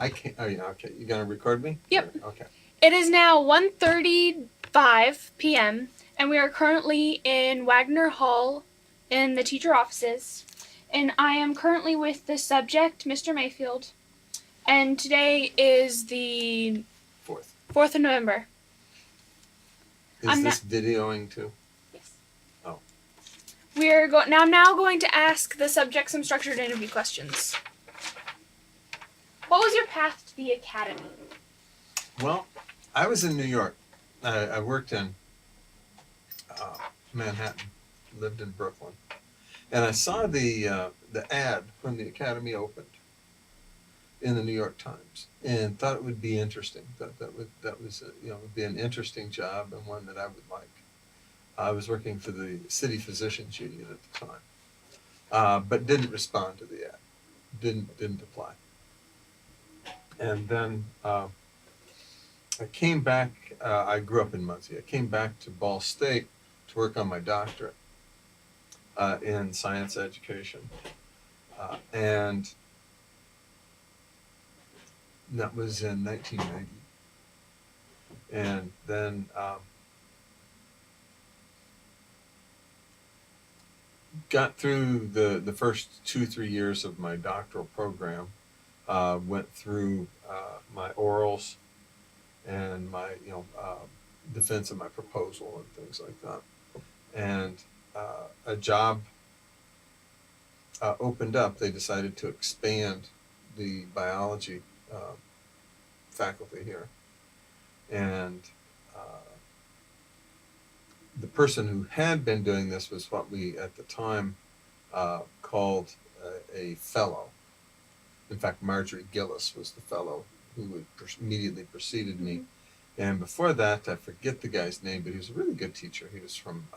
I can't. Oh, yeah. Okay. You gonna record me? Yep. Okay. It is now 1:35 p.m. and we are currently in Wagner Hall in the teacher offices. And I am currently with the subject, Mr. Mayfield. And today is the Fourth. 4th of November. Is this videoing too? Yes. Oh. I'm now going to ask the subject some structured interview questions. What was your path to the academy? Well, I was in New York. I worked in Manhattan, lived in Brooklyn, and I saw the ad when the academy opened in the New York Times, and thought it would be interesting. Would be an interesting job and one that I would like. I was working for the city physicians union at the time, but didn't respond to the ad. Didn't apply. And then I came back. I grew up in Muncie. I came back to Ball State to work on my doctorate in science education, and that was in 1990. And then got through the first 2-3 years of my doctoral program. Went through my orals and my defense of my proposal and things like that. And a job opened up. They decided to expand the biology faculty here, and the person who had been doing this was what we at the time called a fellow. In fact, Marjorie Gillis was the fellow who would immediately preceded me. And before that, I forget the guy's name, but he was a really good teacher. He was from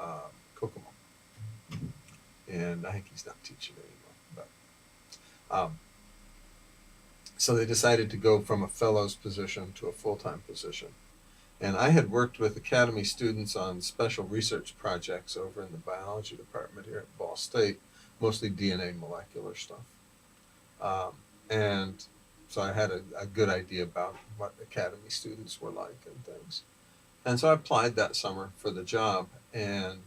Kokomo. And I think he's not teaching anymore. But so they decided to go from a fellow's position to a full-time position. And I had worked with academy students on special research projects over in the biology department here at Ball State, mostly DNA molecular stuff. And so I had a good idea about what academy students were like and things. And so I applied that summer for the job and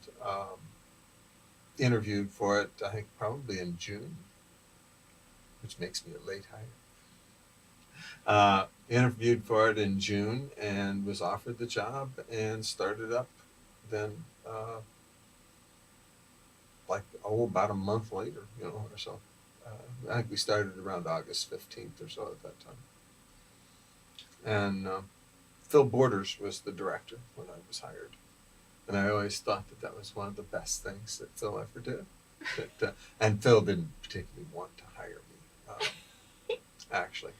interviewed for it, I think probably in June, which makes me a late hire. Interviewed for it in June and was offered the job and started up then about a month later, or so. I think we started around August 15th or so at that time. And Phil Borders was the director when I was hired. And I always thought that was one of the best things that Phil ever did. And Phil didn't particularly want to hire me, actually.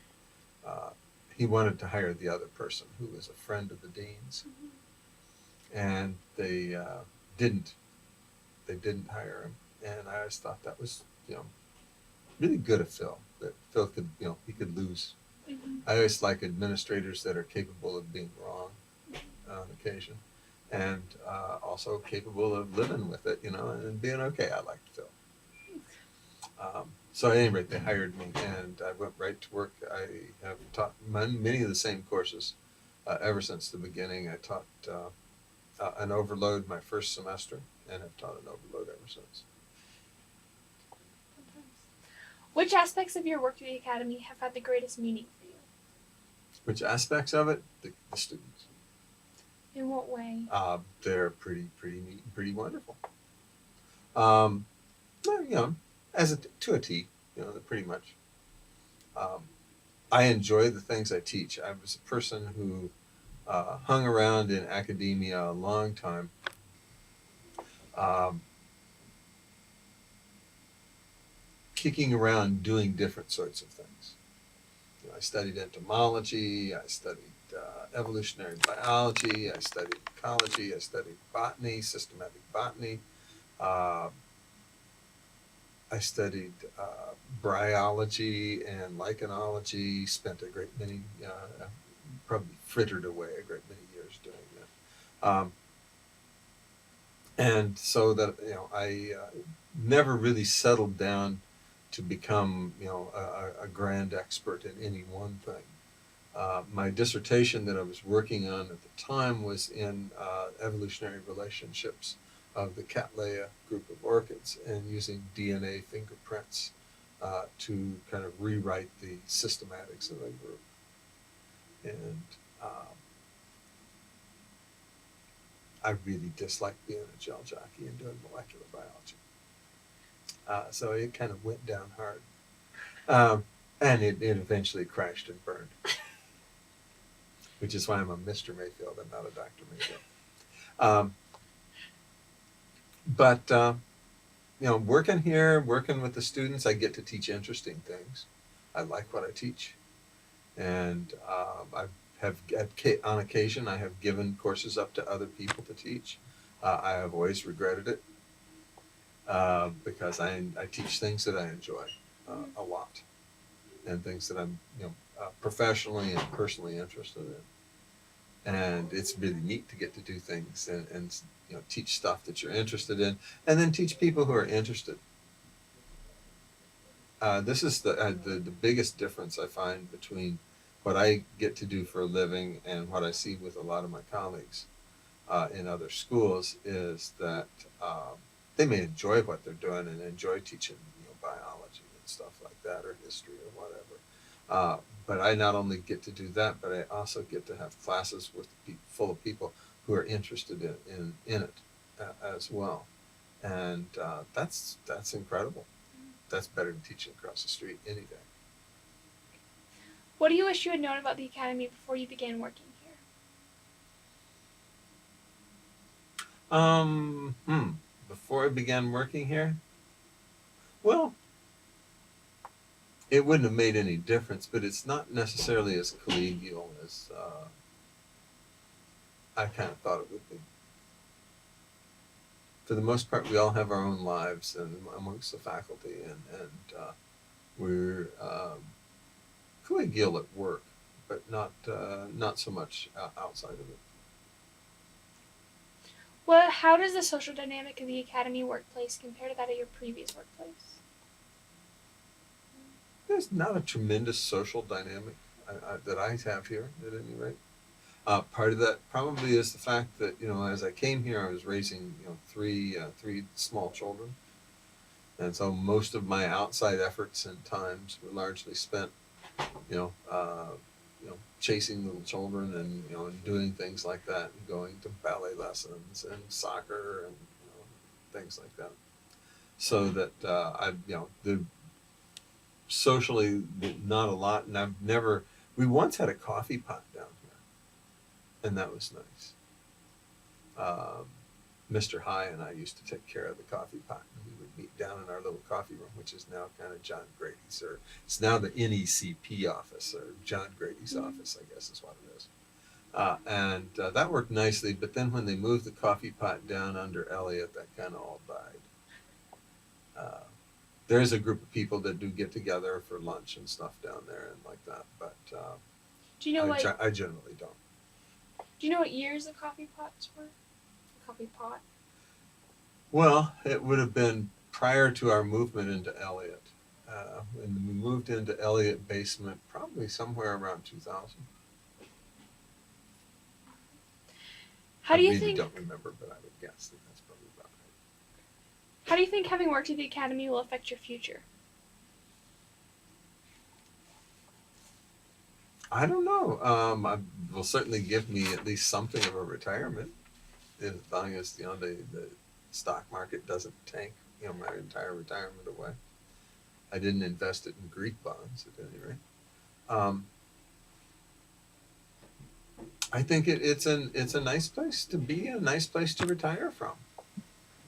He wanted to hire the other person who was a friend of the dean's. And they didn't. They didn't hire him. And I always thought that was, really good of Phil, that Phil could, he could lose. I always like administrators that are capable of being wrong on occasion, and also capable of living with it, and being okay. I liked Phil. So at any rate, they hired me, and I went right to work. I have taught many of the same courses ever since the beginning. I taught an overload my first semester, and have taught an overload ever since. Which aspects of your work at the academy have had the greatest meaning for you? Which aspects of it? The students. In what way? They're pretty neat and pretty wonderful. To a T, they're pretty much. I enjoy the things I teach. I was a person who hung around in academia a long time. Kicking around doing different sorts of things. I studied entomology, I studied evolutionary biology, I studied ecology, I studied botany, systematic botany. I studied bryology and lichenology, spent a great many, probably frittered away a great many years doing that. And so that, I never really settled down to become, a grand expert in any one thing. My dissertation that I was working on at the time was in evolutionary relationships of the Cattleya group of orchids and using DNA fingerprints to kind of rewrite the systematics of the group. And I really disliked being a gel jockey and doing molecular biology. So it kind of went down hard. And it eventually crashed and burned, which is why I'm a Mr. Mayfield and not a Dr. Mayfield. But working here, working with the students, I get to teach interesting things. I like what I teach. And on occasion, I have given courses up to other people to teach. I have always regretted it because I teach things that I enjoy a lot, and things that I'm professionally and personally interested in. And it's really neat to get to do things and teach stuff that you're interested in, and then teach people who are interested. This is the biggest difference I find between what I get to do for a living and what I see with a lot of my colleagues in other schools is that they may enjoy what they're doing and enjoy teaching biology and stuff like that, or history or whatever. But I not only get to do that, but I also get to have classes full of people who are interested in it as well. And that's incredible. That's better than teaching across the street any day. What do you wish you had known about the Academy before you began working here? Before I began working here, well, it wouldn't have made any difference, but it's not necessarily as collegial as I kind of thought it would be. For the most part, we all have our own lives and amongst the faculty, and we're collegial at work, but not so much outside of it. Well, how does the social dynamic of the Academy workplace compare to that of your previous workplace? There's not a tremendous social dynamic that I have here, at any rate. Part of that probably is the fact that as I came here, I was raising three small children, and so most of my outside efforts and times were largely spent, chasing little children and doing things like that, and going to ballet lessons and soccer and things like that. So that the socially not a lot, and we once had a coffee pot down here, and that was nice. Mr. High and I used to take care of the coffee pot, and we would meet down in our little coffee room, which is now kind of John Grady's, or it's now the NECP office, or John Grady's office, I guess is what it is. And that worked nicely, but then when they moved the coffee pot down under Elliott, that kind of all died. There's a group of people that do get together for lunch and stuff down there and like that, but do you know I generally don't. Do you know what years the coffee pots were? Coffee pot? Well, it would have been prior to our movement into Elliott. When we moved into Elliott basement, probably somewhere around 2000. How do you I really think? Don't remember, but I would guess that that's probably about right. How do you think having worked at the Academy will affect your future? I don't know. It will certainly give me at least something of a retirement, as long as the stock market doesn't tank my entire retirement away. I didn't invest it in Greek bonds at any rate. I think it's a nice place to be, a nice place to retire from.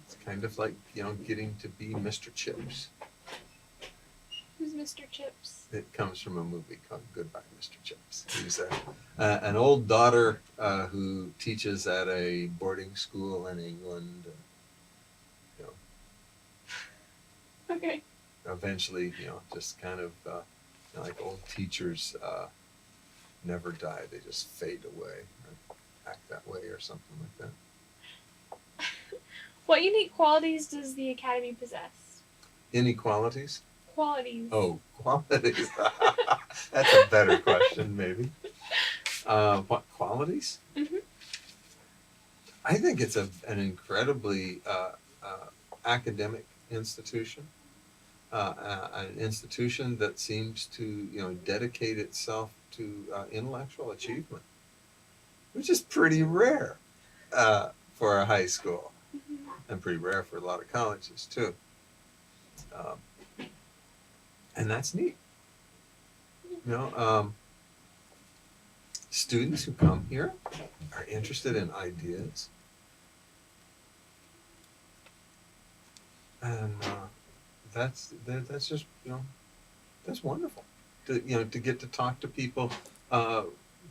It's kind of like getting to be Mr. Chips. Who's Mr. Chips? It comes from a movie called Goodbye, Mr. Chips. He's an old daughter who teaches at a boarding school in England. Okay. Eventually, just kind of like old teachers never die; they just fade away, or act that way, or something like that. What unique qualities does the Academy possess? Inequalities? Qualities. Oh, qualities. That's a better question, maybe. What qualities? Mm-hmm. I think it's an incredibly academic institution, an institution that seems to dedicate itself to intellectual achievement, which is pretty rare for a high school, Mm-hmm. and pretty rare for a lot of colleges too. Um, and that's neat. You know, students who come here are interested in ideas, and that's just that's wonderful. To get to talk to people uh,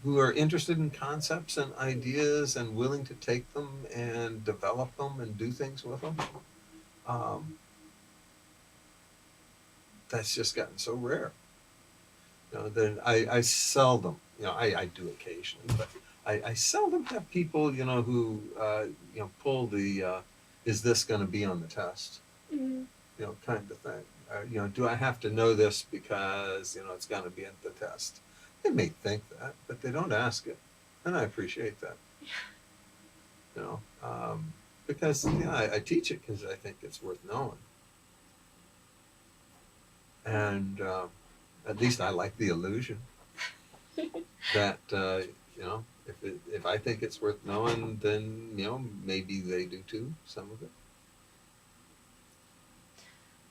who are interested in concepts and ideas and willing to take them and develop them and do things with them. Um, that's just gotten so rare. Then I seldom, I do occasionally, but I seldom have people, who, pull the, is this going to be on the test, Mm-hmm. kind of thing. Do I have to know this because, it's going to be at the test? They may think that, but they don't ask it. And I appreciate that, because, I teach it because I think it's worth knowing. And at least I like the illusion that if I think it's worth knowing, then maybe they do too. Some of it.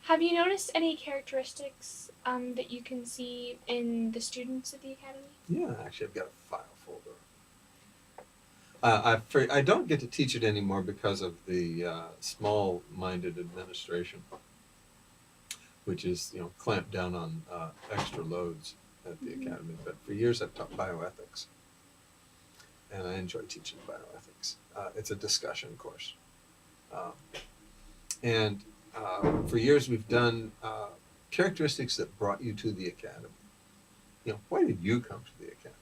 Have you noticed any characteristics that you can see in the students at the academy? Yeah, actually, I've got a file folder. I don't get to teach it anymore because of the small-minded administration, which is clamped down on extra loads at the academy. But for years, I've taught bioethics, and I enjoy teaching bioethics. It's a discussion course, and for years we've done characteristics that brought you to the academy. Why did you come to the academy?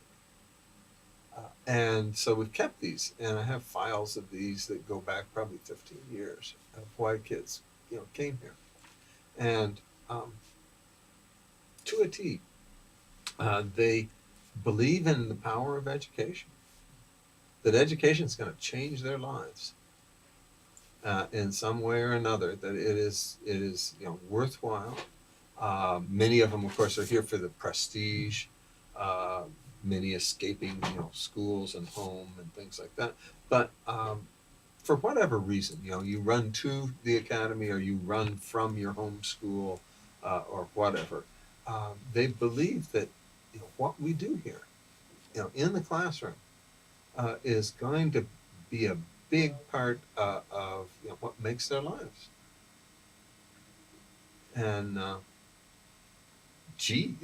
And so we've kept these, and I have files of these that go back probably 15 years of why kids, came here. And to a T, they believe in the power of education, that education is going to change their lives in some way or another, that it is worthwhile. Many of them, of course, are here for the prestige, many escaping, schools and home and things like that. But for whatever reason, you run to the academy or you run from your home school or whatever, they believe that what we do here, in the classroom, is going to be a big part of what makes their lives. And gee,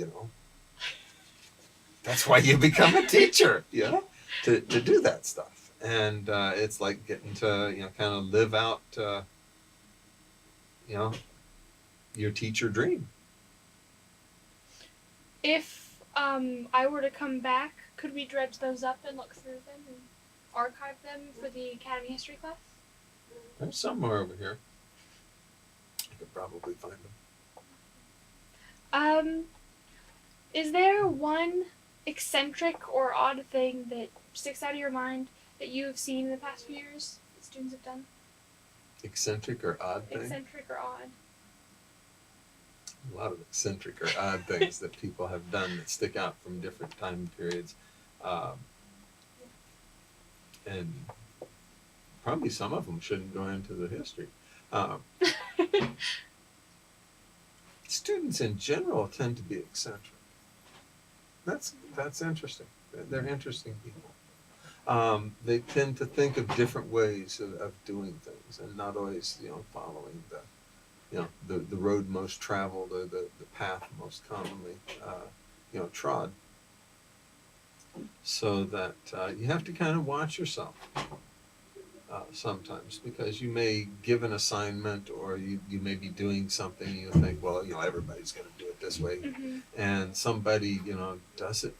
that's why you become a teacher, to do that stuff. And it's like getting to kind of live out your teacher dream. If I were to come back, could we dredge those up and look through them and archive them for the Academy History class? There's somewhere over here. I could probably find them. Is there one eccentric or odd thing that sticks out of your mind that you have seen in the past few years that students have done? Eccentric or odd thing? Eccentric or odd. A lot of eccentric or odd things that people have done that stick out from different time periods. And probably some of them shouldn't go into the history. Students in general tend to be eccentric. That's interesting. They're interesting people. They tend to think of different ways of doing things and not always following the road most traveled or the path most commonly trod. So that you have to kind of watch yourself sometimes, because you may give an assignment or you may be doing something and you think, well, everybody's going to do it this way. Mm-hmm. And somebody does it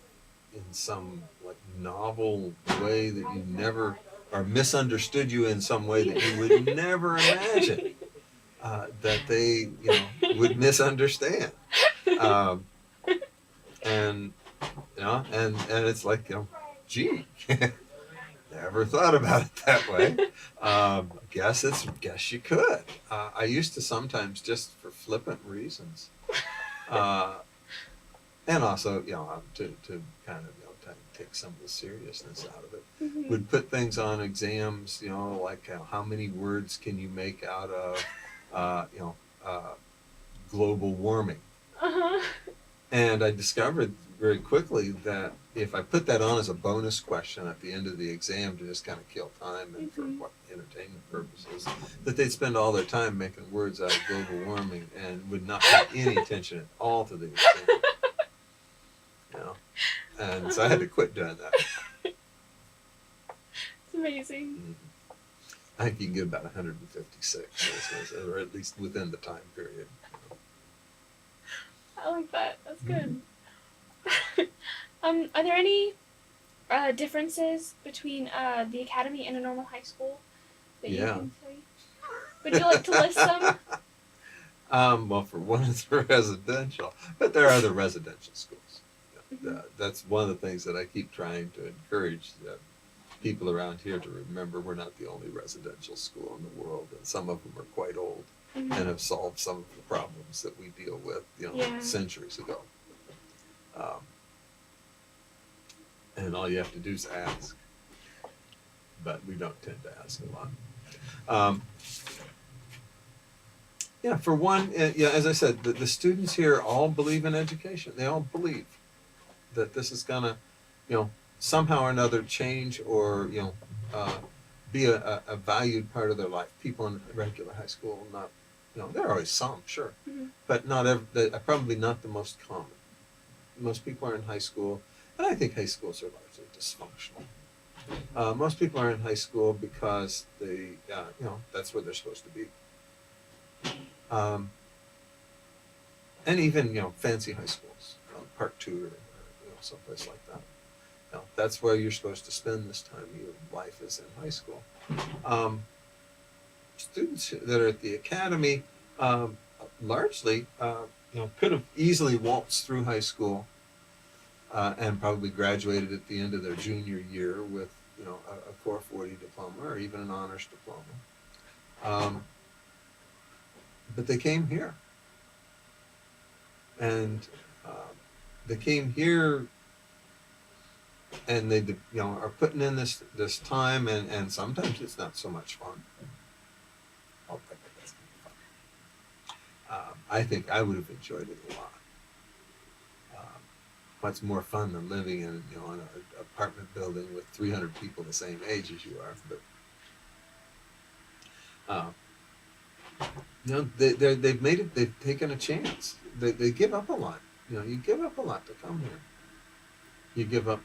in some like novel way that you never, or misunderstood you in some way that you would never imagine, that they would misunderstand. Um, and and it's like, gee, never thought about it that way. Guess you could. I used to sometimes, just for flippant reasons, uh, and also to kind of take some of the seriousness out of it, Mhm. would put things on exams, like how many words can you make out of uh, you know uh, global warming. Uh-huh. And I discovered very quickly that if I put that on as a bonus question at the end of the exam to just kind of kill time and for entertainment purposes, that they'd spend all their time making words out of global warming and would not pay any attention at all to the exam. And so I had to quit doing that. It's amazing. Mhm. I think you can get about 156, or at least within the time period. I like that. That's good. Are there any differences between the academy and a normal high school that you Yeah. can say? Would you like to list some? Well, for one, it's residential, but there are other residential schools. That's one of the things that I keep trying to encourage people around here to remember. We're not the only residential school in the world, and some of them are quite old and have solved some of the problems that we deal with, centuries ago. And all you have to do is ask, but we don't tend to ask a lot. For one, as I said, the students here all believe in education. They all believe that this is gonna, somehow or another change or be a valued part of their life. People in regular high school, not, there are always some, sure, but not probably not the most common. Most people are in high school, and I think high schools are largely dysfunctional. Most people are in high school because they, that's where they're supposed to be. And even, fancy high schools, Park 2 or someplace like that. That's where you're supposed to spend this time of your life, is in high school. Students that are at the academy largely, could have easily waltzed through high school and probably graduated at the end of their junior year with, a 440 diploma or even an honors diploma. But they came here. And they came here and they are putting in this time, and sometimes it's not so much fun. I'll bet that's fun. I think I would have enjoyed it a lot. What's more fun than living in an apartment building with 300 people the same age as you are? But they've made it. They've taken a chance. They give up a lot. You give up a lot to come here. You give up,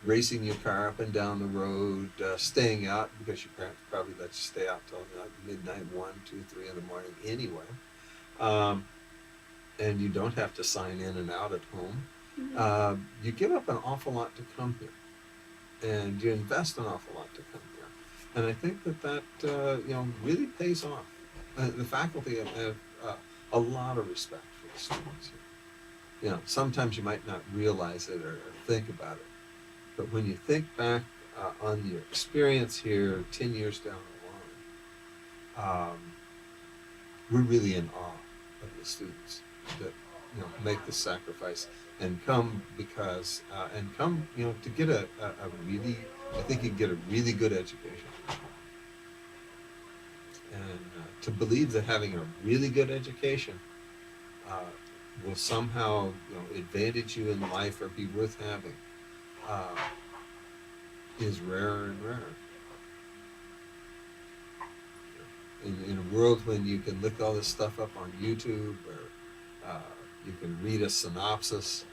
racing your car up and down the road, staying out because your parents probably let you stay out till midnight, 1, 2, 3 in the morning anyway. And you don't have to sign in and out at home. You give up an awful lot to come here, and you invest an awful lot to come here. And I think that really pays off. The faculty have a lot of respect for the students here. Sometimes you might not realize it or think about it, but when you think back on your experience here 10 years down the line, we're really in awe of the students that make the sacrifice and come because to get a really, I think you can get a really good education. And to believe that having a really good education will somehow advantage you in life or be worth having is rarer and rarer. In a world when you can look all this stuff up on YouTube, or you can read a synopsis,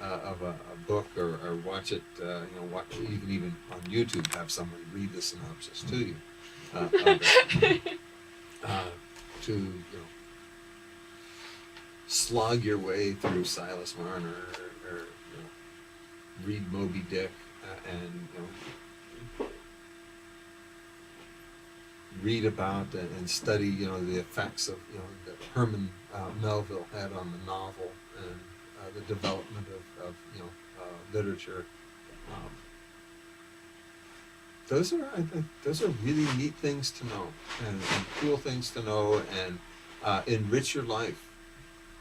of a book, or watch it. You can even on YouTube have someone read the synopsis to you. To slog your way through Silas Marner, or read Moby Dick, and read about and study, the effects of, that Herman Melville had on the novel and the development of literature. Um, those are really neat things to know and cool things to know and enrich your life.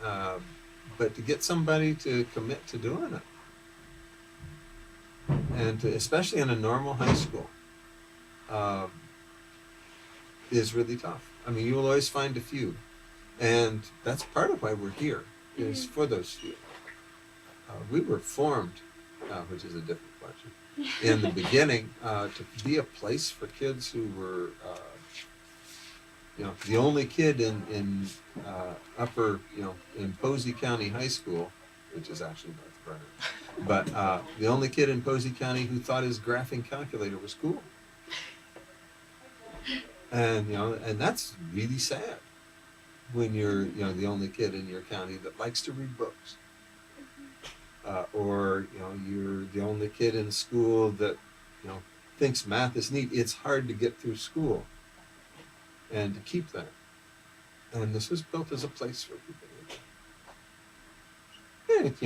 But to get somebody to commit to doing it, and especially in a normal high school, um, is really tough. I mean, you will always find a few, and that's part of why we're here, is for those few. We were formed, which is a different question, in the beginning to be a place for kids who were, the only kid in upper, in Posey County High School, which is actually North Brenner, but the only kid in Posey County who thought his graphing calculator was cool. And and that's really sad when you're the only kid in your county that likes to read books, or you're the only kid in school that thinks math is neat. It's hard to get through school and to keep that. And this was built as a place for people. And it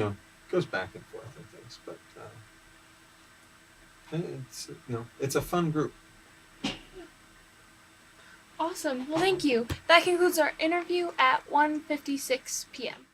goes back and forth and things, but it's it's a fun group. Awesome. Well, thank you. That concludes our interview at 1:56 p.m.